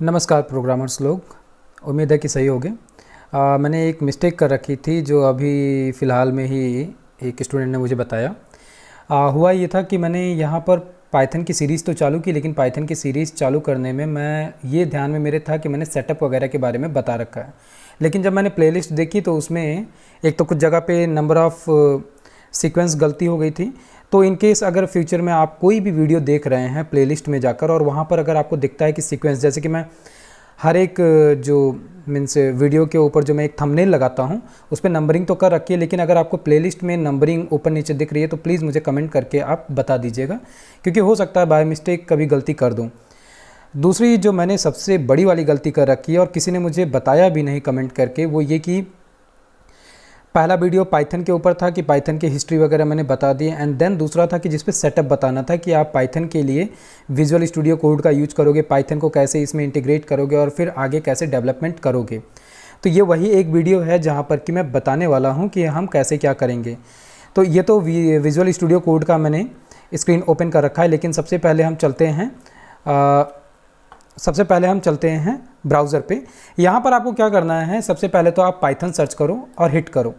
नमस्कार प्रोग्रामर्स लोग, उम्मीद है कि सही होगे। मैंने एक मिस्टेक कर रखी थी जो अभी फ़िलहाल में ही एक स्टूडेंट ने मुझे बताया। हुआ ये था कि मैंने यहाँ पर पाइथन की सीरीज़ तो चालू की, लेकिन पाइथन की सीरीज़ चालू करने में मैं ये ध्यान में मेरे था कि मैंने सेटअप वगैरह के बारे में बता रखा है। लेकिन जब मैंने प्लेलिस्ट देखी तो उसमें एक तो कुछ जगह पे नंबर ऑफ़ सीक्वेंस गलती हो गई थी। तो इन केस अगर फ्यूचर में आप कोई भी वीडियो देख रहे हैं प्लेलिस्ट में जाकर और वहाँ पर अगर आपको दिखता है कि सीक्वेंस, जैसे कि मैं हर एक जो मीन्स वीडियो के ऊपर जो मैं एक थंबनेल लगाता हूँ उस पर नंबरिंग तो कर रखी है, लेकिन अगर आपको प्लेलिस्ट में नंबरिंग ऊपर नीचे दिख रही है तो प्लीज़ मुझे कमेंट करके आप बता दीजिएगा, क्योंकि हो सकता है बाय मिस्टेक कभी गलती कर दूँ। दूसरी जो मैंने सबसे बड़ी वाली गलती कर रखी है और किसी ने मुझे बताया भी नहीं कमेंट करके, वो ये कि पहला वीडियो पाइथन के ऊपर था कि पाइथन की हिस्ट्री वगैरह मैंने बता दी, एंड देन दूसरा था कि जिस पे सेटअप बताना था कि आप पाइथन के लिए विजुअल स्टूडियो कोड का यूज करोगे, पाइथन को कैसे इसमें इंटीग्रेट करोगे और फिर आगे कैसे डेवलपमेंट करोगे। तो ये वही एक वीडियो है जहाँ पर कि मैं बताने वाला हूँ कि हम कैसे क्या करेंगे। तो ये तो विजुअल स्टूडियो कोड का मैंने स्क्रीन ओपन कर रखा है, लेकिन सबसे पहले हम चलते हैं ब्राउज़र पे। यहाँ पर आपको क्या करना है, सबसे पहले तो आप पाइथन सर्च करो और हिट करो।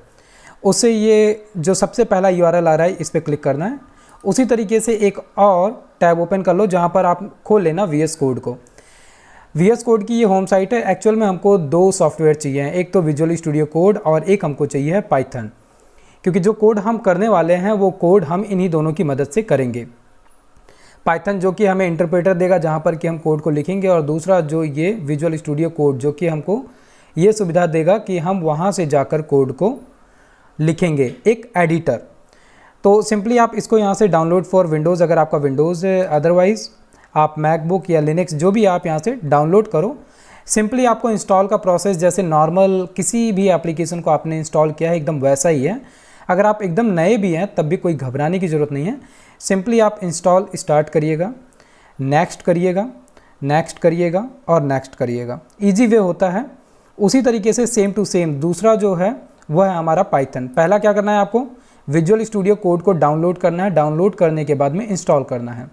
उससे ये जो सबसे पहला यूआरएल आ रहा है इस पर क्लिक करना है। उसी तरीके से एक और टैब ओपन कर लो जहाँ पर आप खोल लेना VS कोड को। VS कोड की ये होम साइट है। एक्चुअल में हमको दो सॉफ्टवेयर चाहिए हैं, एक तो विजुअल स्टूडियो कोड और एक हमको चाहिए है पाइथन, क्योंकि जो कोड हम करने वाले हैं वो कोड हम इन्हीं दोनों की मदद से करेंगे। पाइथन जो कि हमें इंटरप्रेटर देगा जहाँ पर कि हम कोड को लिखेंगे, और दूसरा जो ये विजुअल स्टूडियो कोड जो कि हमको ये सुविधा देगा कि हम वहाँ से जाकर कोड को लिखेंगे, एक एडिटर। तो सिंपली आप इसको यहाँ से डाउनलोड फॉर विंडोज़, अगर आपका विंडोज़ है, अदरवाइज़ आप मैकबुक या लिनक्स जो भी आप यहाँ से डाउनलोड करो। सिंपली आपको इंस्टॉल का प्रोसेस जैसे नॉर्मल किसी भी एप्लीकेशन को आपने इंस्टॉल किया है एकदम वैसा ही है। अगर आप एकदम नए भी हैं तब भी कोई घबराने की ज़रूरत नहीं है। सिंपली आप इंस्टॉल स्टार्ट करिएगा, नेक्स्ट करिएगा, नेक्स्ट करिएगा और नेक्स्ट करिएगा। ईजी वे होता है। उसी तरीके से सेम टू सेम दूसरा जो है वह है हमारा पाइथन। पहला क्या करना है, आपको विजुअल स्टूडियो कोड को डाउनलोड करना है। डाउनलोड करने के बाद में इंस्टॉल करना है।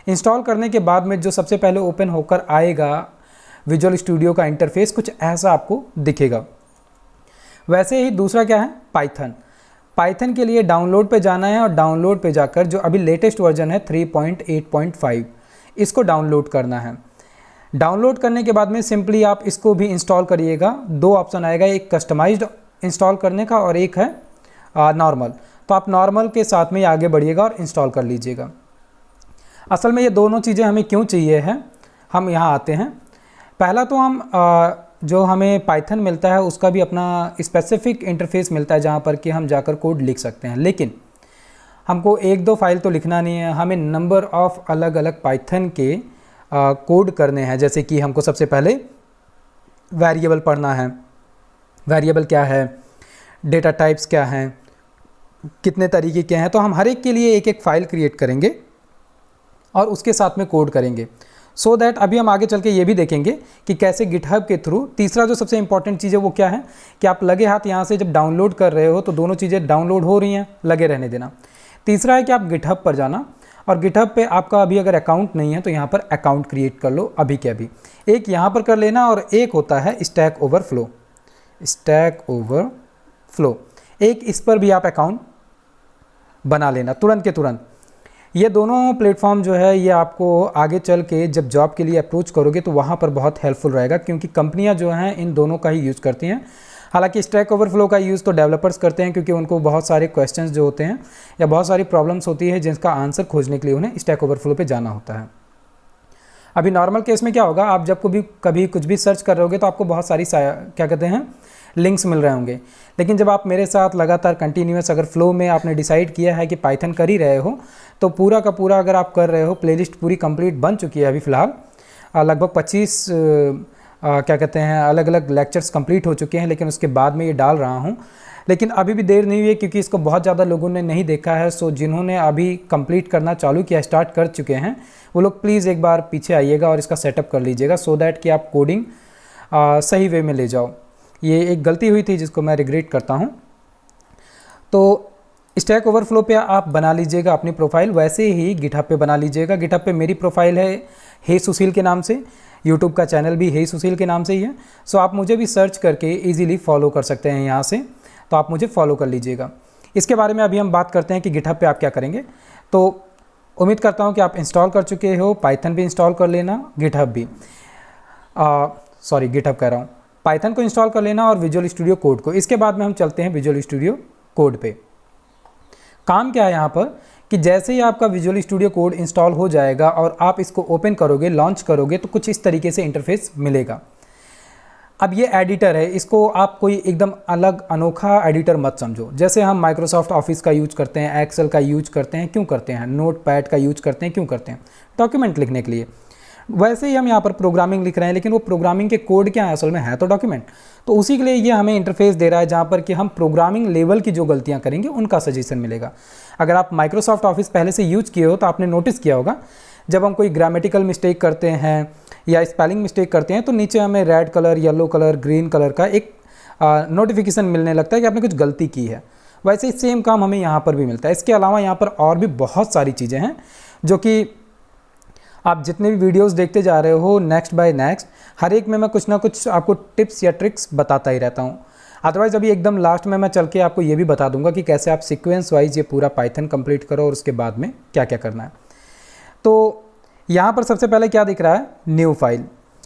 इंस्टॉल करने के बाद में जो सबसे पहले ओपन होकर आएगा विजुअल स्टूडियो का इंटरफेस कुछ ऐसा आपको दिखेगा। वैसे ही दूसरा क्या है, पाइथन। पाइथन के लिए डाउनलोड पे जाना है और डाउनलोड पे जाकर जो अभी लेटेस्ट वर्जन है 3.8.5 इसको डाउनलोड करना है। डाउनलोड करने के बाद में सिंपली आप इसको भी इंस्टॉल करिएगा। दो ऑप्शन आएगा, एक कस्टमाइज्ड इंस्टॉल करने का और एक है नॉर्मल। तो आप नॉर्मल के साथ में आगे बढ़िएगा और इंस्टॉल कर लीजिएगा। असल में ये दोनों चीज़ें हमें क्यों चाहिए है, हम यहाँ आते हैं। पहला तो हम जो हमें पाइथन मिलता है उसका भी अपना स्पेसिफिक इंटरफेस मिलता है जहाँ पर कि हम जाकर कोड लिख सकते हैं, लेकिन हमको एक दो फाइल तो लिखना नहीं है, हमें नंबर ऑफ़ अलग अलग पाइथन के कोड करने हैं। जैसे कि हमको सबसे पहले वेरिएबल पढ़ना है, वेरिएबल क्या है, डेटा टाइप्स क्या हैं, कितने तरीके के हैं। तो हम हर एक के लिए एक एक फ़ाइल क्रिएट करेंगे और उसके साथ में कोड करेंगे। सो दैट अभी हम आगे चल के ये भी देखेंगे कि कैसे गिटहब के थ्रू। तीसरा जो सबसे इंपॉर्टेंट चीज़ है वो क्या है कि आप लगे हाथ यहाँ से जब डाउनलोड कर रहे हो तो दोनों चीज़ें डाउनलोड हो रही हैं, लगे रहने देना। तीसरा है कि आप गिटहब पर जाना, और गिटहब पे आपका अभी अगर अकाउंट नहीं है तो यहाँ पर अकाउंट क्रिएट कर लो अभी के अभी। एक यहाँ पर कर लेना और एक होता है स्टैक ओवरफ्लो। स्टैक ओवरफ्लो एक, इस पर भी आप अकाउंट बना लेना तुरंत के तुरंत। ये दोनों प्लेटफॉर्म जो है ये आपको आगे चल के जब जॉब के लिए अप्रोच करोगे तो वहाँ पर बहुत हेल्पफुल रहेगा, क्योंकि कंपनियाँ जो हैं इन दोनों का ही यूज़ करती हैं। हालांकि स्टैक ओवरफ्लो का यूज़ तो डेवलपर्स करते हैं, क्योंकि उनको बहुत सारे क्वेश्चंस जो होते हैं या बहुत सारी प्रॉब्लम्स होती है जिसका आंसर खोजने के लिए उन्हें स्टैक ओवरफ्लो पे जाना होता है। अभी नॉर्मल केस में क्या होगा, आप जब कभी कुछ भी सर्च कर रहे होगे तो आपको बहुत सारी क्या कहते हैं लिंक्स मिल रहे होंगे। लेकिन जब आप मेरे साथ लगातार कंटिन्यूस अगर फ्लो में आपने डिसाइड किया है कि पाइथन कर ही रहे हो तो पूरा का पूरा अगर आप कर रहे हो, प्लेलिस्ट पूरी कंप्लीट बन चुकी है अभी फ़िलहाल। लगभग 25 क्या कहते हैं अलग अलग लेक्चर्स कंप्लीट हो चुके हैं, लेकिन उसके बाद में ये डाल रहा हूँ। लेकिन अभी भी देर नहीं हुई है क्योंकि इसको बहुत ज़्यादा लोगों ने नहीं देखा है। सो जिन्होंने अभी कंप्लीट करना चालू किया, स्टार्ट कर चुके हैं, वो लोग प्लीज़ एक बार पीछे आइएगा और इसका सेटअप कर लीजिएगा, सो दैट कि आप कोडिंग सही वे में ले जाओ। ये एक गलती हुई थी जिसको मैं रिग्रेट करता हूँ। तो स्टैक ओवरफ्लो पे आप बना लीजिएगा अपनी प्रोफाइल, वैसे ही गिटहब पे बना लीजिएगा। गिटहब पे मेरी प्रोफाइल है हे सुशील के नाम से। यूट्यूब का चैनल भी हे सुशील के नाम से ही है। सो आप मुझे भी सर्च करके ईजिली फॉलो कर सकते हैं यहाँ से, तो आप मुझे फॉलो कर लीजिएगा। इसके बारे में अभी हम बात करते हैं कि गिटहब पे आप क्या करेंगे। तो उम्मीद करता हूँ कि आप इंस्टॉल कर चुके हो, पाइथन भी इंस्टॉल कर लेना, गिटहब भी गिटहब कह रहा हूँ, पाइथन को इंस्टॉल कर लेना और विजुअल स्टूडियो कोड को। इसके बाद में हम चलते हैं विजुअल स्टूडियो कोड पे। काम क्या है यहाँ पर कि जैसे ही आपका विजुअल स्टूडियो कोड इंस्टॉल हो जाएगा और आप इसको ओपन करोगे, लॉन्च करोगे, तो कुछ इस तरीके से इंटरफेस मिलेगा। अब ये एडिटर है, इसको आप कोई एकदम अलग अनोखा एडिटर मत समझो। जैसे हम माइक्रोसॉफ्ट ऑफिस का यूज करते हैं, एक्सेल का यूज करते हैं, क्यों करते हैं, नोटपैड का यूज करते हैं, क्यों करते हैं, डॉक्यूमेंट लिखने के लिए। वैसे ही हम यहाँ पर प्रोग्रामिंग लिख रहे हैं, लेकिन वो प्रोग्रामिंग के कोड क्या है, असल में है तो डॉक्यूमेंट। तो उसी के लिए ये हमें इंटरफेस दे रहा है जहाँ पर कि हम प्रोग्रामिंग लेवल की जो गलतियाँ करेंगे उनका सजेशन मिलेगा। अगर आप माइक्रोसॉफ्ट ऑफिस पहले से यूज किए हो तो आपने नोटिस किया होगा, जब हम कोई ग्रामेटिकल मिस्टेक करते हैं या स्पेलिंग मिस्टेक करते हैं तो नीचे हमें red colour, yellow colour, green colour का एक नोटिफिकेशन मिलने लगता है कि आपने कुछ गलती की है। वैसे ही सेम काम हमें यहाँ पर भी मिलता है। इसके अलावा यहाँ पर और भी बहुत सारी चीज़ें हैं जो कि आप जितने भी वीडियोस देखते जा रहे हो, नेक्स्ट बाय नेक्स्ट, हर एक में मैं कुछ ना कुछ आपको टिप्स या ट्रिक्स बताता ही रहता हूँ। अदरवाइज़ अभी एकदम लास्ट में मैं चल के आपको ये भी बता दूंगा कि कैसे आप सीक्वेंस वाइज ये पूरा पाइथन कंप्लीट करो और उसके बाद में क्या क्या करना है। तो यहाँ पर सबसे पहले क्या दिख रहा है, न्यू फाइल।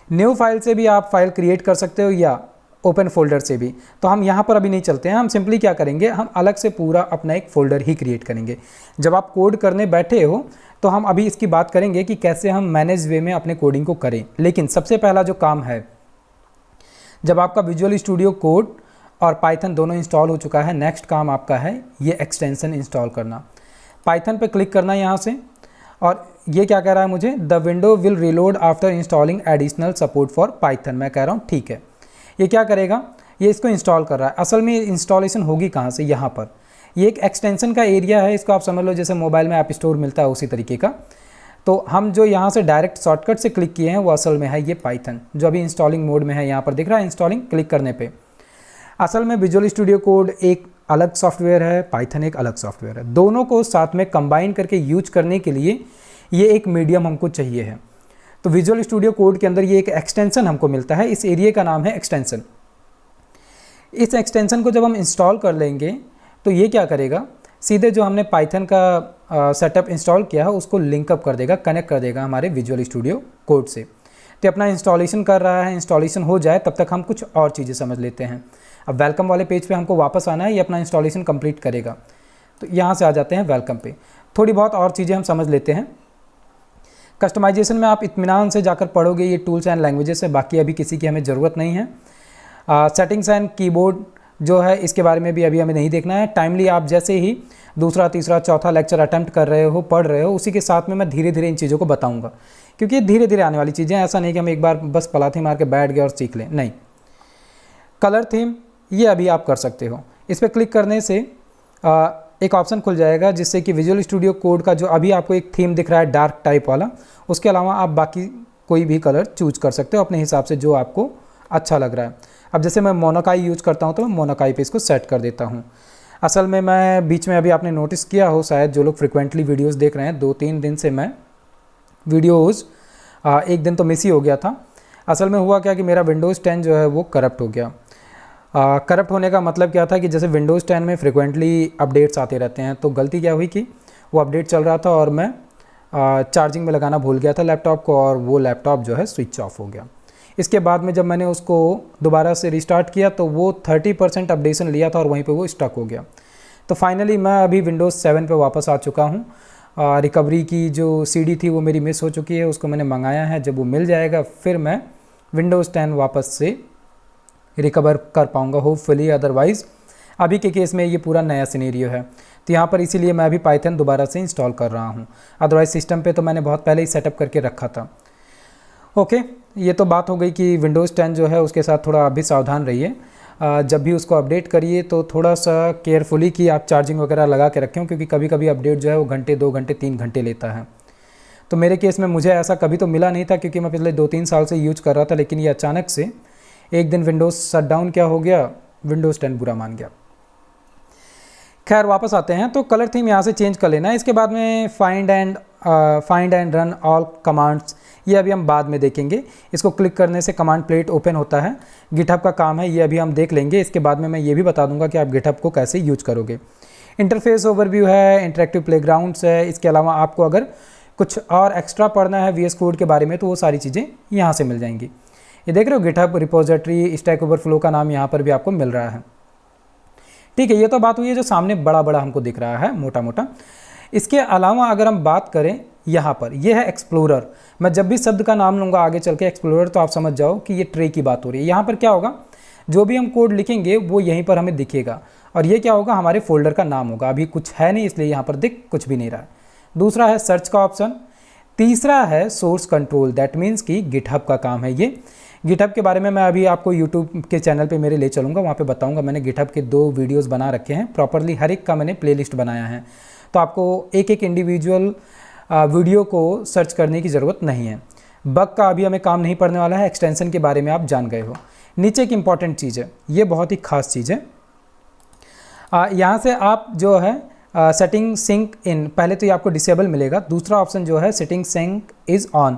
न्यू फाइल से भी आप फाइल क्रिएट कर सकते हो या ओपन फोल्डर से भी। तो हम यहाँ पर अभी नहीं चलते हैं, हम सिंपली क्या करेंगे, हम अलग से पूरा अपना एक फ़ोल्डर ही क्रिएट करेंगे। जब आप कोड करने बैठे हो तो हम अभी इसकी बात करेंगे कि कैसे हम मैनेज वे में अपने कोडिंग को करें। लेकिन सबसे पहला जो काम है, जब आपका विजुअल स्टूडियो कोड और पाइथन दोनों इंस्टॉल हो चुका है, नेक्स्ट काम आपका है ये एक्सटेंशन इंस्टॉल करना। पाइथन पे क्लिक करना यहाँ से, और ये क्या कह रहा है मुझे, the window will reload after installing additional support for Python. मैं कह रहा हूँ ठीक है। ये क्या करेगा, ये इसको इंस्टॉल कर रहा है। असल में इंस्टॉलेशन होगी कहाँ से, यहाँ पर। ये एक एक्सटेंशन का एरिया है, इसको आप समझ लो जैसे मोबाइल में ऐप स्टोर मिलता है उसी तरीके का। तो हम जो यहाँ से डायरेक्ट शॉर्टकट से क्लिक किए हैं वो असल में है ये पाइथन, जो अभी इंस्टॉलिंग मोड में है। यहाँ पर दिख रहा है इंस्टॉलिंग, क्लिक करने पे। असल में विजुअल स्टूडियो कोड एक अलग सॉफ्टवेयर है, पाइथन एक अलग सॉफ्टवेयर है। दोनों को साथ में कंबाइन करके यूज करने के लिए ये एक मीडियम हमको चाहिए है। तो विजुअल स्टूडियो कोड के अंदर ये एक एक्सटेंशन हमको मिलता है, इस एरिया का नाम है एक्सटेंशन। इस एक्सटेंशन को जब हम इंस्टॉल कर लेंगे तो ये क्या करेगा, सीधे जो हमने पाइथन का सेटअप इंस्टॉल किया है उसको लिंकअप कर देगा, कनेक्ट कर देगा हमारे विजुअल स्टूडियो कोड से। तो अपना इंस्टॉलेशन कर रहा है, इंस्टॉलेशन हो जाए तब तक हम कुछ और चीज़ें समझ लेते हैं। अब वेलकम वाले पेज पे हमको वापस आना है, ये अपना इंस्टॉलेशन कंप्लीट करेगा। तो यहाँ से आ जाते हैं वेलकम पे। थोड़ी बहुत और चीज़ें हम समझ लेते हैं। कस्टमाइजेशन में आप इत्मीनान से जाकर पढ़ोगे, ये टूल्स एंड लैंग्वेजेस है, बाकी अभी किसी की हमें ज़रूरत नहीं है। सेटिंग्स एंड कीबोर्ड जो है इसके बारे में भी अभी हमें नहीं देखना है। टाइमली आप जैसे ही दूसरा, तीसरा, चौथा लेक्चर अटेम्प्ट कर रहे हो, पढ़ रहे हो, उसी के साथ में मैं धीरे धीरे इन चीज़ों को बताऊंगा, क्योंकि ये धीरे धीरे आने वाली चीज़ें। ऐसा नहीं कि हम एक बार बस पलाथी मार के बैठ गए और सीख लें, नहीं। कलर थीम ये अभी आप कर सकते हो। इस पर क्लिक करने से एक ऑप्शन खुल जाएगा जिससे कि विजुअल स्टूडियो कोड का जो अभी आपको एक थीम दिख रहा है डार्क टाइप वाला, उसके अलावा आप बाकी कोई भी कलर चूज कर सकते हो अपने हिसाब से जो आपको अच्छा लग रहा है। अब जैसे मैं मोनोकाई यूज करता हूँ तो मैं मोनोकाई पे इसको सेट कर देता हूँ। असल में मैं बीच में अभी आपने नोटिस किया हो शायद, जो लोग फ्रिक्वेंटली वीडियोस देख रहे हैं, 2-3 दिन से मैं वीडियोस एक दिन तो मिस ही हो गया था। असल में हुआ क्या कि मेरा विंडोज़ 10 जो है वो करप्ट हो गया। करप्ट होने का मतलब क्या था कि जैसे विंडोज़ 10 में फ्रिक्वेंटली अपडेट्स आते रहते हैं, तो गलती क्या हुई कि वो अपडेट चल रहा था और मैं चार्जिंग में लगाना भूल गया था लैपटॉप को, और वो लैपटॉप जो है स्विच ऑफ हो गया। इसके बाद में जब मैंने उसको दोबारा से रिस्टार्ट किया तो वो 30% अपडेशन लिया था और वहीं पे वो स्टक हो गया। तो फाइनली मैं अभी विंडोज़ 7 पे वापस आ चुका हूँ। रिकवरी की जो सीडी थी वो मेरी मिस हो चुकी है, उसको मैंने मंगाया है। जब वो मिल जाएगा फिर मैं विंडोज़ 10 वापस से रिकवर कर पाऊँगा होपफुली। अदरवाइज़ अभी के केस में ये पूरा नया सिनेरियो है, तो यहाँ पर इसीलिए मैं अभी पाइथन दोबारा से इंस्टॉल कर रहा हूँ। अदरवाइज़ सिस्टम पे तो मैंने बहुत पहले ही सेटअप करके रखा था। ओके, ये तो बात हो गई कि विंडोज़ 10 जो है उसके साथ थोड़ा अभी सावधान रहिए। जब भी उसको अपडेट करिए तो थोड़ा सा केयरफुली कि आप चार्जिंग वगैरह लगा के रखें, क्योंकि कभी कभी अपडेट जो है वो घंटे, 2 घंटे, 3 घंटे लेता है। तो मेरे केस में मुझे ऐसा कभी तो मिला नहीं था, क्योंकि मैं पिछले 2-3 साल से यूज कर रहा था, लेकिन ये अचानक से एक दिन विंडोज़ शटडाउन क्या हो गया, विंडोज़ 10 बुरा मान गया। खैर वापस आते हैं, तो कलर थीम यहाँ से चेंज कर लेना है। इसके बाद में find and run all commands, ये अभी हम बाद में देखेंगे। इसको क्लिक करने से कमांड प्लेट ओपन होता है, गिटहब का काम है, ये अभी हम देख लेंगे। इसके बाद में मैं ये भी बता दूंगा कि आप गिटहब को कैसे यूज करोगे। इंटरफेस ओवरव्यू है, इंटरेक्टिव प्लेग्राउंड्स है। इसके अलावा आपको अगर कुछ और एक्स्ट्रा पढ़ना है VS कोड के बारे में तो वो सारी चीज़ें यहाँ से मिल जाएंगी। ये देख रहे हो गिटहब रिपोजिटरी, स्टैक ओवरफ्लो का नाम यहाँ पर भी आपको मिल रहा है। ठीक है, ये तो बात हुई है जो सामने बड़ा बड़ा हमको दिख रहा है मोटा मोटा। इसके अलावा अगर हम बात करें यहाँ पर, ये है एक्सप्लोरर। मैं जब भी शब्द का नाम लूँगा आगे चल के एक्सप्लोरर, तो आप समझ जाओ कि ये ट्रे की बात हो रही है। यहाँ पर क्या होगा, जो भी हम कोड लिखेंगे वो यहीं पर हमें दिखेगा, और ये क्या होगा, हमारे फोल्डर का नाम होगा। अभी कुछ है नहीं इसलिए यहाँ पर दिख कुछ भी नहीं रहा है। दूसरा है सर्च का ऑप्शन। तीसरा है सोर्स कंट्रोल, दैट मीन्स कि गिटहब का काम है ये। गिटहब के बारे में मैं अभी आपको यूट्यूब के चैनल पे मेरे ले चलूँगा, वहाँ पे बताऊँगा। मैंने गिटहब के 2 वीडियोस बना रखे हैं प्रॉपरली, हर एक का मैंने प्लेलिस्ट बनाया है, तो आपको एक एक इंडिविजुअल वीडियो को सर्च करने की ज़रूरत नहीं है। बग का अभी हमें काम नहीं पड़ने वाला है, एक्सटेंशन के बारे में आप जान गए हो। नीचे एक इंपॉर्टेंट चीज़ है, ये बहुत ही खास चीज़ है। यहाँ से आप जो है सेटिंग सिंक इन, पहले तो ये आपको डिसेबल मिलेगा। दूसरा ऑप्शन जो है सेटिंग सिंक इज़ ऑन,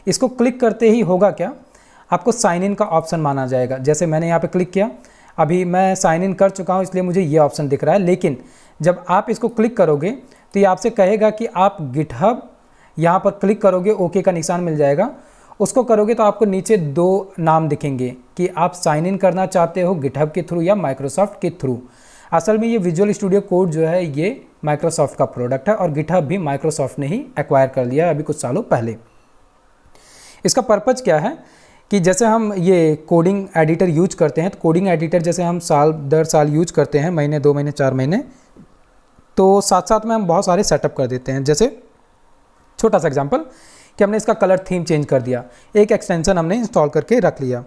इसको क्लिक करते ही होगा क्या, आपको साइन इन का ऑप्शन माना जाएगा। जैसे मैंने यहाँ पे क्लिक किया, अभी मैं साइन इन कर चुका हूँ इसलिए मुझे ये ऑप्शन दिख रहा है। लेकिन जब आप इसको क्लिक करोगे तो ये आपसे कहेगा कि आप गिटहब, यहाँ पर क्लिक करोगे ओके का निशान मिल जाएगा, उसको करोगे तो आपको नीचे 2 नाम दिखेंगे कि आप साइन इन करना चाहते हो गिटहब के थ्रू या माइक्रोसॉफ्ट के थ्रू। असल में ये विजुअल स्टूडियो कोड जो है ये माइक्रोसॉफ्ट का प्रोडक्ट है, और गिटहब भी माइक्रोसॉफ्ट ने ही एक्वायर कर लिया है अभी कुछ सालों पहले। इसका पर्पज़ क्या है कि जैसे हम ये कोडिंग एडिटर यूज करते हैं, तो कोडिंग एडिटर जैसे हम साल दर साल यूज करते हैं, महीने 2 महीने 4 महीने, तो साथ साथ में हम बहुत सारे सेटअप कर देते हैं। जैसे छोटा सा एग्जांपल कि हमने इसका कलर थीम चेंज कर दिया, एक एक्सटेंशन हमने इंस्टॉल करके रख लिया,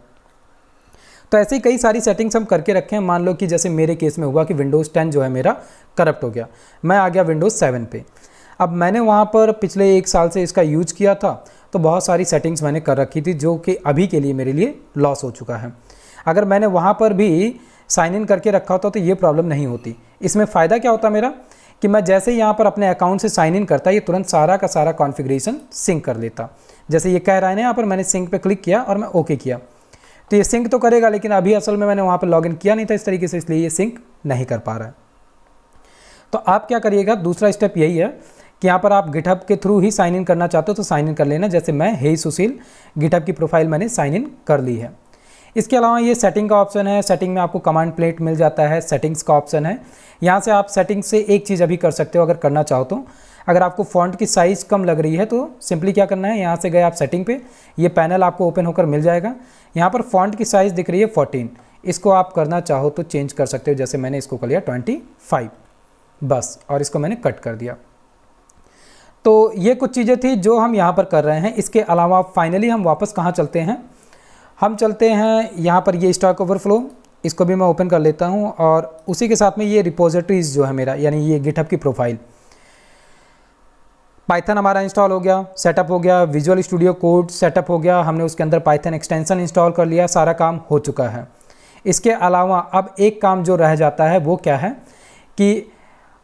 तो ऐसे ही कई सारी सेटिंग्स हम करके रखे हैं। मान लो कि जैसे मेरे केस में हुआ कि विंडोज़ 10 जो है मेरा करप्ट हो गया, मैं आ गया विंडोज़ 7 पे। अब मैंने वहाँ पर पिछले 1 साल से इसका यूज किया था, तो बहुत सारी सेटिंग्स मैंने कर रखी थी जो कि अभी के लिए मेरे लिए लॉस हो चुका है। अगर मैंने वहाँ पर भी साइन इन करके रखा होता तो ये प्रॉब्लम नहीं होती। इसमें फ़ायदा क्या होता मेरा कि मैं जैसे ही यहाँ पर अपने अकाउंट से साइन इन करता, ये तुरंत सारा का सारा कॉन्फ़िगरेशन सिंक कर लेता। जैसे ये कह रहा है ना, यहाँ पर मैंने सिंक पे क्लिक किया और मैं ओके किया, तो ये सिंक तो करेगा, लेकिन अभी असल में मैंने वहाँ पर लॉगिन किया नहीं था इस तरीके से, इसलिए ये सिंक नहीं कर पा रहा है। तो आप क्या करिएगा, दूसरा स्टेप यही है कि यहाँ पर आप गिटहब के थ्रू ही साइन इन करना चाहते हो तो साइन इन कर लेना। जैसे मैं हे सुशील, गिटहब की प्रोफाइल मैंने साइन इन कर ली है। इसके अलावा ये सेटिंग का ऑप्शन है, सेटिंग में आपको कमांड प्लेट मिल जाता है, सेटिंग्स का ऑप्शन है। यहाँ से आप सेटिंग्स से एक चीज़ अभी कर सकते हो अगर करना चाहो तो। अगर आपको फ़ॉन्ट की साइज़ कम लग रही है तो सिंपली क्या करना है, यहाँ से गए आप सेटिंग पे, ये पैनल आपको ओपन होकर मिल जाएगा। यहाँ पर फ़ॉन्ट की साइज़ दिख रही है 14, इसको आप करना चाहो तो चेंज कर सकते हो। जैसे मैंने इसको कर लिया 25 बस, और इसको मैंने कट कर दिया। तो ये कुछ चीज़ें थी जो हम यहाँ पर कर रहे हैं। इसके अलावा फाइनली हम वापस कहाँ चलते हैं, हम चलते हैं यहाँ पर ये स्टैक ओवरफ्लो, इसको भी मैं ओपन कर लेता हूँ, और उसी के साथ में ये रिपोजिटरीज जो है मेरा, यानी ये गिटहब की प्रोफाइल। पाइथन हमारा इंस्टॉल हो गया, सेटअप हो गया, विजुअल स्टूडियो कोड सेटअप हो गया, हमने उसके अंदर पाइथन एक्सटेंशन इंस्टॉल कर लिया, सारा काम हो चुका है। इसके अलावा अब एक काम जो रह जाता है वो क्या है कि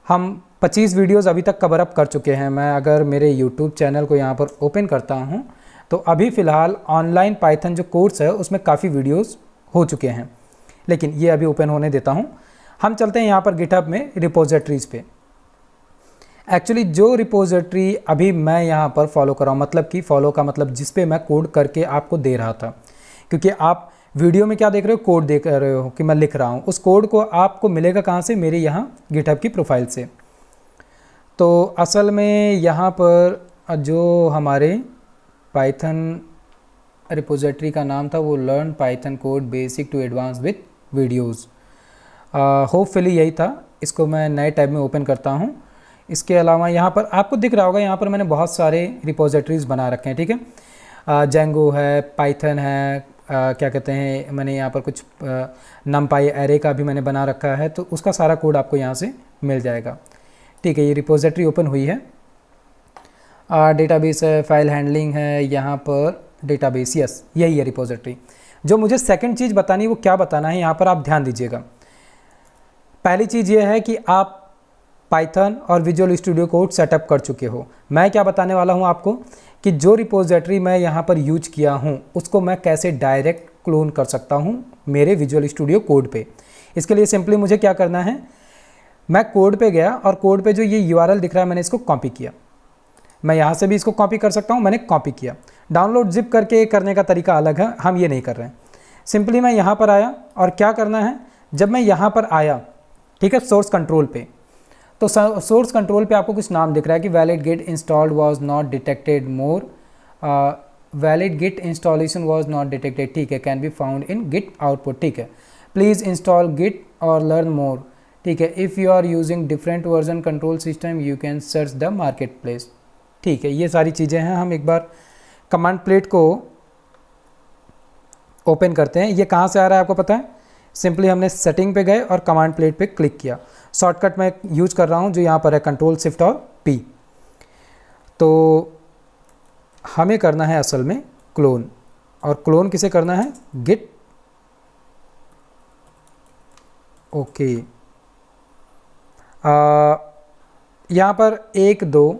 हम 25 वीडियोज़ अभी तक कवर अप कर चुके हैं। मैं अगर मेरे यूट्यूब चैनल को यहाँ पर ओपन करता हूँ तो अभी फ़िलहाल ऑनलाइन पाइथन जो कोर्स है उसमें काफ़ी वीडियोस हो चुके हैं, लेकिन ये अभी ओपन होने देता हूँ। हम चलते हैं यहाँ पर गिटहब में रिपोजिटरीज़ पे। एक्चुअली जो रिपोजिटरी अभी मैं यहाँ पर फॉलो कर रहा हूँ, मतलब कि फॉलो का मतलब जिस पे मैं कोड करके आपको दे रहा था, क्योंकि आप वीडियो में क्या देख रहे हो, कोड देख रहे हो कि मैं लिख रहा हूँ, उस कोड को आपको मिलेगा कहाँ से, मेरे यहाँ गिटहब की प्रोफाइल से। तो असल में यहाँ पर जो हमारे पाइथन रिपोजिटरी का नाम था वो learn Python code basic to advance with videos, hopefully यही था। इसको मैं नए टैब में ओपन करता हूँ। इसके अलावा यहाँ पर आपको दिख रहा होगा, यहाँ पर मैंने बहुत सारे रिपोजिटरीज़ बना रखे हैं, ठीक है। जेंगो है, पाइथन है, क्या कहते हैं, मैंने यहाँ पर कुछ नमपाई एरे का भी मैंने बना रखा है, तो उसका सारा कोड आपको यहाँ से मिल जाएगा। ठीक है, ये रिपोजिटरी ओपन हुई है। डेटाबेस है, फाइल हैंडलिंग है, यहाँ पर डेटाबेस, यस यही है रिपोजिटरी। जो मुझे सेकंड चीज़ बतानी है वो क्या बताना है, यहाँ पर आप ध्यान दीजिएगा। पहली चीज़ ये है कि आप पाइथन और विजुअल स्टूडियो कोड सेटअप कर चुके हो। मैं क्या बताने वाला हूँ आपको कि जो रिपोजिटरी मैं यहाँ पर यूज किया हूँ उसको मैं कैसे डायरेक्ट क्लोन कर सकता हूँ मेरे विजुअल स्टूडियो कोड पे। इसके लिए सिंपली मुझे क्या करना है, मैं कोड पे गया और कोड पे जो ये URL दिख रहा है मैंने इसको कॉपी किया। मैं यहाँ से भी इसको कॉपी कर सकता हूँ, मैंने कॉपी किया। डाउनलोड जिप करके करने का तरीका अलग है, हम ये नहीं कर रहे हैं। सिंपली मैं यहाँ पर आया और क्या करना है, जब मैं यहाँ पर आया, ठीक है, सोर्स कंट्रोल पे, तो सोर्स कंट्रोल पे आपको कुछ नाम दिख रहा है कि valid git installed was not detected more, valid git installation was not detected, ठीक है, can be found in git output, ठीक है, प्लीज़ इंस्टॉल गिट और लर्न मोर, ठीक है, if you are using different version control system you can search the marketplace, ठीक है, ये सारी चीज़ें हैं। हम एक बार कमांड प्लेट को ओपन करते हैं। ये कहाँ से आ रहा है आपको पता है, सिंपली हमने सेटिंग पे गए और कमांड प्लेट पे क्लिक किया। शॉर्टकट मैं यूज कर रहा हूँ जो यहाँ पर है कंट्रोल शिफ्ट और P। तो हमें करना है असल में क्लोन, और क्लोन किसे करना है, गिट, ओके। यहाँ पर 1 2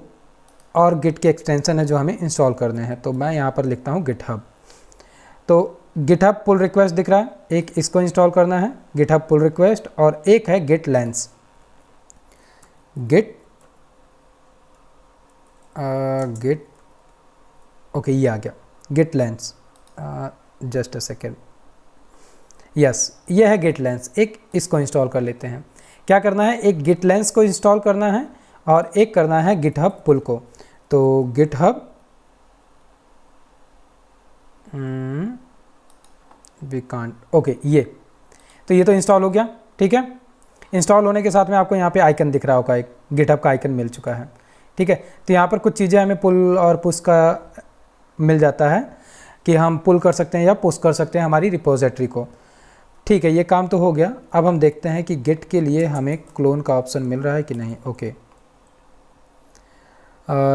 और गिट के एक्सटेंशन है जो हमें इंस्टॉल करने हैं। तो मैं यहाँ पर लिखता हूँ गिटहब। तो गिटहब पुल रिक्वेस्ट दिख रहा है, एक इसको इंस्टॉल करना है गिटहब पुल रिक्वेस्ट, और एक है गिट लेंस, गिट ओके, ये आ गया GitLens, just a second, yes, ये है गिट लेंस। एक इसको इंस्टॉल कर लेते हैं। क्या करना है, एक गिट लेंस को इंस्टॉल करना है और एक करना है गिटहब पुल को। तो गिटहब वी कांट, ओके, ये तो इंस्टॉल हो गया, ठीक है। इंस्टॉल होने के साथ में आपको यहाँ पे आइकन दिख रहा होगा, एक गिटहब का आइकन मिल चुका है, ठीक है। तो यहाँ पर कुछ चीज़ें हमें पुल और पुश का मिल जाता है कि हम पुल कर सकते हैं या पुश कर सकते हैं हमारी रिपोजिटरी को, ठीक है। ये काम तो हो गया। अब हम देखते हैं कि गिट के लिए हमें क्लोन का ऑप्शन मिल रहा है कि नहीं। Okay,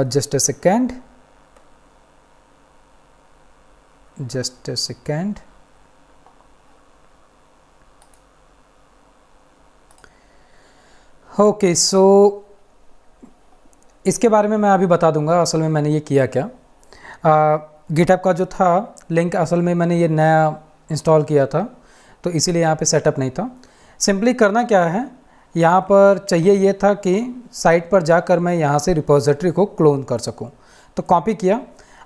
just a second, okay. So इसके बारे में मैं अभी बता दूंगा असल में मैंने ये किया क्या। गिटहब का जो था लिंक, असल में मैंने ये नया इंस्टॉल किया था तो इसीलिए यहाँ पे सेटअप नहीं था। सिंपली करना क्या है, यहाँ पर चाहिए ये था कि साइट पर जाकर मैं यहाँ से रिपोजिटरी को क्लोन कर सकूँ, तो कॉपी किया।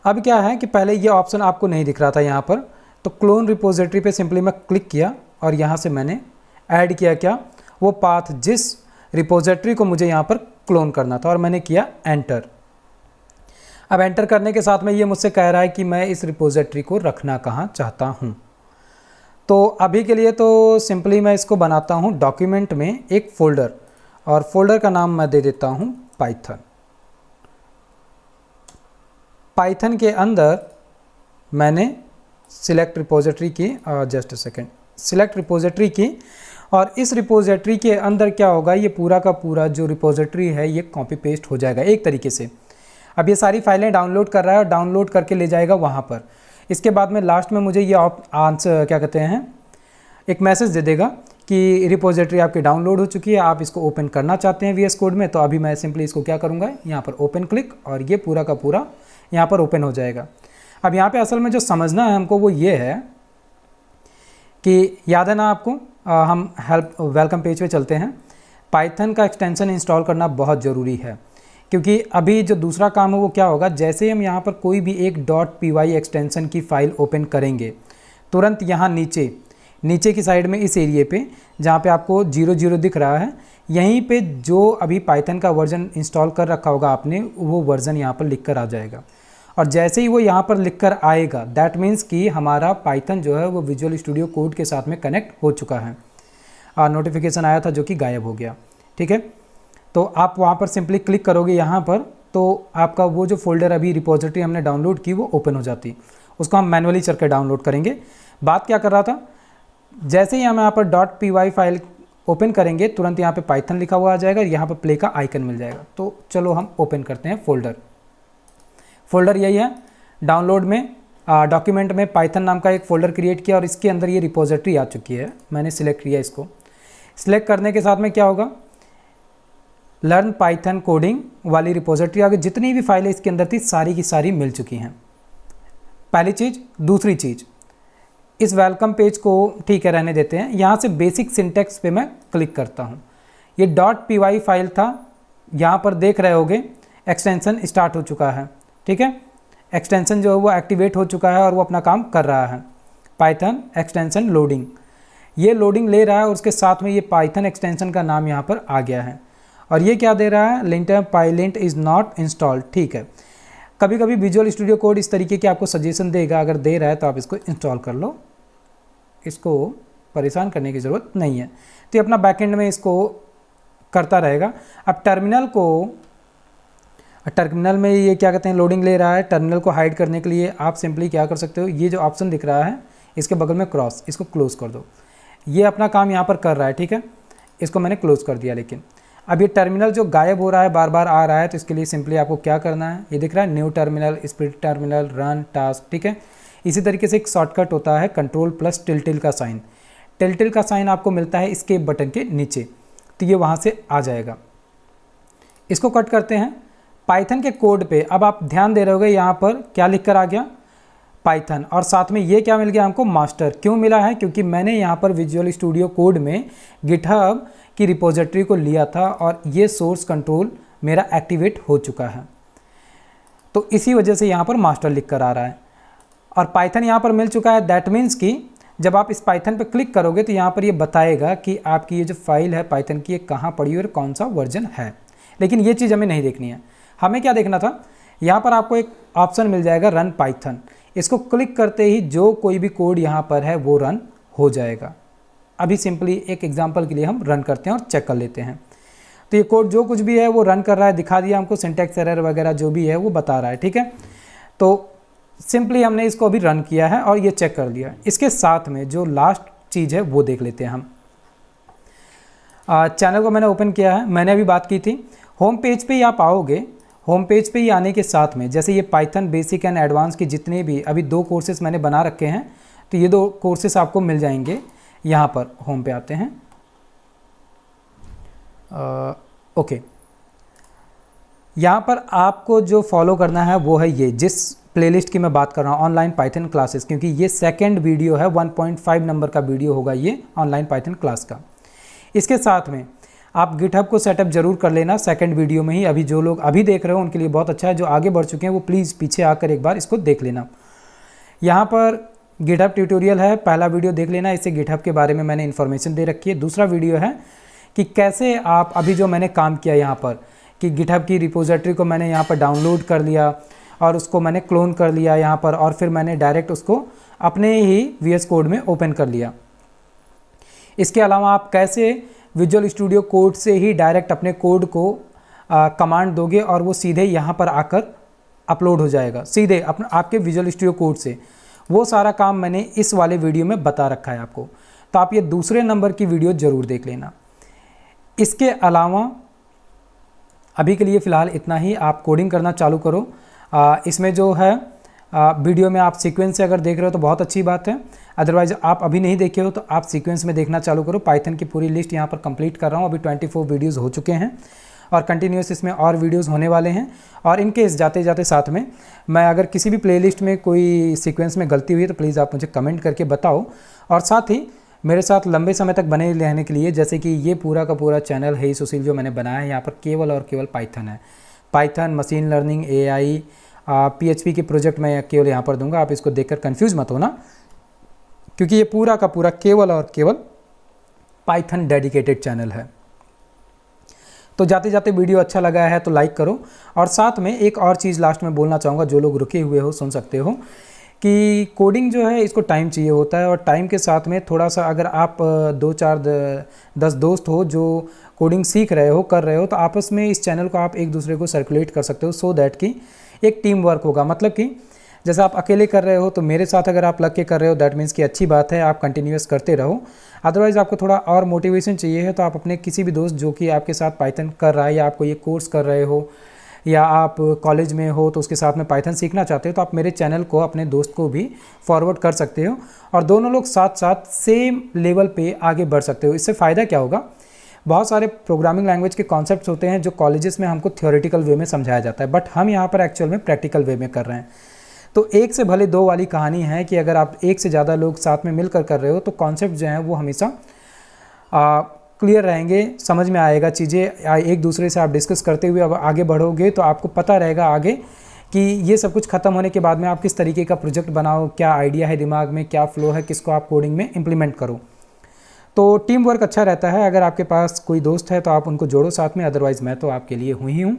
अब क्या है कि पहले ये ऑप्शन आपको नहीं दिख रहा था यहाँ पर, तो क्लोन रिपोजिटरी पे सिंपली मैं क्लिक किया और यहाँ से मैंने ऐड किया क्या, वो पाथ जिस रिपोजिटरी को मुझे यहाँ पर क्लोन करना था, और मैंने किया एंटर। अब एंटर करने के साथ में ये मुझसे कह रहा है कि मैं इस रिपोजिटरी को रखना कहाँ चाहता हूँ। तो अभी के लिए तो सिंपली मैं इसको बनाता हूँ डॉक्यूमेंट में एक फ़ोल्डर, और फोल्डर का नाम मैं दे देता हूँ पाइथन। पाइथन के अंदर मैंने सिलेक्ट रिपोजिटरी की, just a second, select repository की, और इस रिपोजिटरी के अंदर क्या होगा, ये पूरा का पूरा जो रिपोजिटरी है ये कॉपी पेस्ट हो जाएगा एक तरीके से। अब ये सारी फाइलें डाउनलोड कर रहा है और डाउनलोड करके ले जाएगा वहाँ पर। इसके बाद में लास्ट में मुझे ये आंसर क्या कहते हैं, एक मैसेज दे देगा कि रिपोजिटरी आपकी डाउनलोड हो चुकी है, आप इसको ओपन करना चाहते हैं VS कोड में। तो अभी मैं सिंपली इसको क्या करूँगा, यहाँ पर ओपन क्लिक, और ये पूरा का पूरा यहाँ पर ओपन हो जाएगा। अब यहाँ पे असल में जो समझना है हमको वो ये है कि याद है ना आपको, हम हेल्प वेलकम पेज पे चलते हैं। पाइथन का एक्सटेंशन इंस्टॉल करना बहुत ज़रूरी है, क्योंकि अभी जो दूसरा काम है वो क्या होगा, जैसे ही हम यहाँ पर कोई भी एक .py एक्सटेंशन की फ़ाइल ओपन करेंगे, तुरंत यहाँ नीचे की साइड में इस एरिए पे जहाँ पे आपको 00 दिख रहा है, यहीं पे जो अभी पाइथन का वर्जन इंस्टॉल कर रखा होगा आपने, वो वर्जन यहाँ पर लिख कर आ जाएगा। और जैसे ही वो यहाँ पर लिख कर आएगा, दैट मीन्स कि हमारा पाइथन जो है वो विजुअल स्टूडियो कोड के साथ में कनेक्ट हो चुका है। नोटिफिकेशन आया था जो कि गायब हो गया, ठीक है। तो आप वहाँ पर सिंपली क्लिक करोगे यहाँ पर, तो आपका वो जो फोल्डर अभी रिपोजिटरी हमने डाउनलोड की वो ओपन हो जाती। उसको हम मैनुअली चल कर डाउनलोड करेंगे। बात क्या कर रहा था, जैसे ही हम यहाँ पर .py फाइल ओपन करेंगे, तुरंत यहाँ पे पाइथन लिखा हुआ आ जाएगा, यहाँ पर प्ले का आइकन मिल जाएगा। तो चलो हम ओपन करते हैं फोल्डर यही है। डाउनलोड में डॉक्यूमेंट में पाइथन नाम का एक फ़ोल्डर क्रिएट किया और इसके अंदर ये रिपोजिटरी आ चुकी है। मैंने सिलेक्ट किया, इसको सिलेक्ट करने के साथ में क्या होगा, लर्न पाइथन कोडिंग वाली रिपोजिटरी आगे जितनी भी फाइलें इसके अंदर थी सारी की सारी मिल चुकी हैं। पहली चीज़। दूसरी चीज़, इस वेलकम पेज को ठीक है रहने देते हैं। यहाँ से बेसिक सिंटेक्स पे मैं क्लिक करता हूँ। ये .py फाइल था, यहाँ पर देख रहे होगे एक्सटेंशन स्टार्ट हो चुका है। ठीक है, एक्सटेंशन जो है वो एक्टिवेट हो चुका है और वो अपना काम कर रहा है। पाइथन एक्सटेंशन लोडिंग, ये लोडिंग ले रहा है और उसके साथ में ये पाइथन एक्सटेंशन का नाम यहाँ पर आ गया है। और ये क्या दे रहा है, लिंटर पाइलिंट इज़ नॉट इंस्टॉल्ड। ठीक है, कभी कभी विजुअल स्टूडियो कोड इस तरीके के आपको सजेशन देगा, अगर दे रहा है तो आप इसको इंस्टॉल कर लो, इसको परेशान करने की ज़रूरत नहीं है। तो ये अपना बैकएंड में इसको करता रहेगा। अब टर्मिनल में ये क्या कहते हैं, लोडिंग ले रहा है। टर्मिनल को हाइड करने के लिए आप सिंपली क्या कर सकते हो, ये जो ऑप्शन दिख रहा है इसके बगल में क्रॉस, इसको क्लोज़ कर दो। ये अपना काम यहाँ पर कर रहा है। ठीक है, इसको मैंने क्लोज़ कर दिया। लेकिन अब ये टर्मिनल जो गायब हो रहा है, बार बार आ रहा है, तो इसके लिए सिंपली आपको क्या करना है, ये दिख रहा है new terminal, split terminal, run task. ठीक है, इसी तरीके से एक शॉर्टकट होता है कंट्रोल+ टिल का साइन। टिल का साइन आपको मिलता है एस्केप बटन के नीचे, तो ये वहाँ से आ जाएगा। इसको कट करते हैं। पाइथन के कोड पे अब आप ध्यान दे रहे होगे, यहाँ पर क्या लिख कर आ गया, पाइथन, और साथ में ये क्या मिल गया हमको, मास्टर। क्यों मिला है, क्योंकि मैंने यहाँ पर विजुअल स्टूडियो कोड में गिटहब की रिपोजिटरी को लिया था और ये सोर्स कंट्रोल मेरा एक्टिवेट हो चुका है, तो इसी वजह से यहाँ पर मास्टर लिख कर आ रहा है। और पाइथन यहाँ पर मिल चुका है। दैट मीन्स कि जब आप इस पाइथन पे क्लिक करोगे तो यहाँ पर ये बताएगा कि आपकी ये जो फाइल है पाइथन की, ये कहाँ पड़ी और कौन सा वर्जन है। लेकिन ये चीज़ हमें नहीं देखनी है। हमें क्या देखना था, यहाँ पर आपको एक ऑप्शन मिल जाएगा रन पाइथन। इसको क्लिक करते ही जो कोई भी कोड यहाँ पर है वो रन हो जाएगा। अभी सिंपली एक एग्जांपल के लिए हम रन करते हैं और चेक कर लेते हैं। तो ये कोड जो कुछ भी है वो रन कर रहा है, दिखा दिया हमको, सिंटैक्स एरर वगैरह जो भी है वो बता रहा है। ठीक है, तो सिंपली हमने इसको अभी रन किया है और ये चेक कर लिया। इसके साथ में जो लास्ट चीज़ है वो देख लेते हैं हम। चैनल को मैंने ओपन किया है, मैंने अभी बात की थी। होम पेज पे ही आप आओगे। होम पेज पे ही आने के साथ में जैसे ये पाइथन बेसिक एंड एडवांस के जितने भी अभी 2 कोर्सेस मैंने बना रखे हैं, तो ये 2 कोर्सेस आपको मिल जाएंगे। यहाँ पर होम पे आते हैं। ओके, यहाँ पर आपको जो फॉलो करना है वो है ये, जिस प्लेलिस्ट की मैं बात कर रहा हूँ, ऑनलाइन पाइथन क्लासेस, क्योंकि ये सेकंड वीडियो है, 1.5 नंबर का वीडियो होगा ये ऑनलाइन पाइथन क्लास का। इसके साथ में आप गिटहब को सेटअप जरूर कर लेना सेकंड वीडियो में ही। अभी जो लोग अभी देख रहे हो उनके लिए बहुत अच्छा है, जो आगे बढ़ चुके हैं वो प्लीज़ पीछे आकर एक बार इसको देख लेना। यहाँ पर गिटहब ट्यूटोरियल है, पहला वीडियो देख लेना, इससे गिटहब के बारे में मैंने इन्फॉर्मेशन दे रखी है। दूसरा वीडियो है कि कैसे आप अभी जो मैंने काम किया यहाँ पर, कि गिटहब की रिपोजिटरी को मैंने यहाँ पर डाउनलोड कर लिया और उसको मैंने क्लोन कर लिया यहाँ पर, और फिर मैंने डायरेक्ट उसको अपने ही VS कोड में ओपन कर लिया। इसके अलावा आप कैसे विजुअल स्टूडियो कोड से ही डायरेक्ट अपने कोड को कमांड दोगे और वो सीधे यहाँ पर आकर अपलोड हो जाएगा सीधे अपने आपके विजुअल स्टूडियो कोड से, वो सारा काम मैंने इस वाले वीडियो में बता रखा है आपको। तो आप ये दूसरे नंबर की वीडियो ज़रूर देख लेना। इसके अलावा अभी के लिए फ़िलहाल इतना ही। आप कोडिंग करना चालू करो। इसमें जो है वीडियो में आप सीक्वेंस से अगर देख रहे हो तो बहुत अच्छी बात है, अदरवाइज़ आप अभी नहीं देखे हो तो आप सीक्वेंस में देखना चालू करो। पाइथन की पूरी लिस्ट यहाँ पर कंप्लीट कर रहा हूँ। अभी 24 वीडियोस हो चुके हैं और कंटिन्यूस इसमें और वीडियोस होने वाले हैं। और इनकेस जाते जाते साथ में मैं अगर किसी भी प्लेलिस्ट में कोई सीक्वेंस में गलती हुई है तो प्लीज़ आप मुझे कमेंट करके बताओ। और साथ ही मेरे साथ लंबे समय तक बने रहने के लिए, जैसे कि ये पूरा का पूरा चैनल है सुशील जो मैंने बनाया है, यहाँ पर केवल और केवल पाइथन है। Python, machine learning, AI, PHP के प्रोजेक्ट मैं केवल यहाँ पर दूंगा। आप इसको देखकर कंफ्यूज मत होना, क्योंकि ये पूरा का पूरा केवल और केवल पाइथन डेडिकेटेड चैनल है। तो जाते जाते वीडियो अच्छा लगा है तो लाइक करो। और साथ में एक और चीज़ लास्ट में बोलना चाहूँगा, जो लोग रुके हुए हो सुन सकते हो, कि कोडिंग जो है इसको टाइम चाहिए होता है। और टाइम के साथ में थोड़ा सा अगर आप 2-4-10 दोस्त हो जो कोडिंग सीख रहे हो, कर रहे हो, तो आपस में इस चैनल को आप एक दूसरे को सर्कुलेट कर सकते हो, सो दैट कि एक टीम वर्क होगा। मतलब कि जैसे आप अकेले कर रहे हो तो मेरे साथ अगर आप लग के कर रहे हो, दैट मीन्स कि अच्छी बात है, आप कंटिन्यूस करते रहो। अदरवाइज़ आपको थोड़ा और मोटिवेशन चाहिए है तो आप अपने किसी भी दोस्त जो कि आपके साथ पाइथन कर रहा है, या आपको ये कोर्स कर रहे हो, या आप कॉलेज में हो तो उसके साथ में पाइथन सीखना चाहते हो, तो आप मेरे चैनल को अपने दोस्त को भी फॉरवर्ड कर सकते हो और दोनों लोग साथ साथ सेम लेवल पे आगे बढ़ सकते हो। इससे फ़ायदा क्या होगा, बहुत सारे प्रोग्रामिंग लैंग्वेज के कॉन्सेप्ट्स होते हैं जो कॉलेजेस में हमको थियोरेटिकल वे में समझाया जाता है, बट हम यहाँ पर एक्चुअल में प्रैक्टिकल वे में कर रहे हैं। तो एक से भले दो वाली कहानी है कि अगर आप एक से ज़्यादा लोग साथ में मिलकर कर रहे हो तो कॉन्सेप्ट जो हैं वो हमेशा क्लियर रहेंगे, समझ में आएगा चीज़ें। एक दूसरे से आप डिस्कस करते हुए अब आगे बढ़ोगे तो आपको पता रहेगा आगे कि ये सब कुछ ख़त्म होने के बाद में आप किस तरीके का प्रोजेक्ट बनाओ, क्या आइडिया है दिमाग में, क्या फ्लो है, किसको आप कोडिंग में इम्प्लीमेंट करो। तो टीम वर्क अच्छा रहता है। अगर आपके पास कोई दोस्त है तो आप उनको जोड़ो साथ में, अदरवाइज़ मैं तो आपके लिए हुई ही हूँ।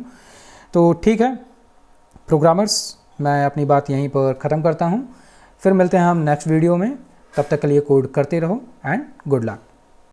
तो ठीक है प्रोग्रामर्स, मैं अपनी बात यहीं पर ख़त्म करता हूँ। फिर मिलते हैं हम नेक्स्ट वीडियो में, तब तक के लिए कोड करते रहो एंड गुड लक।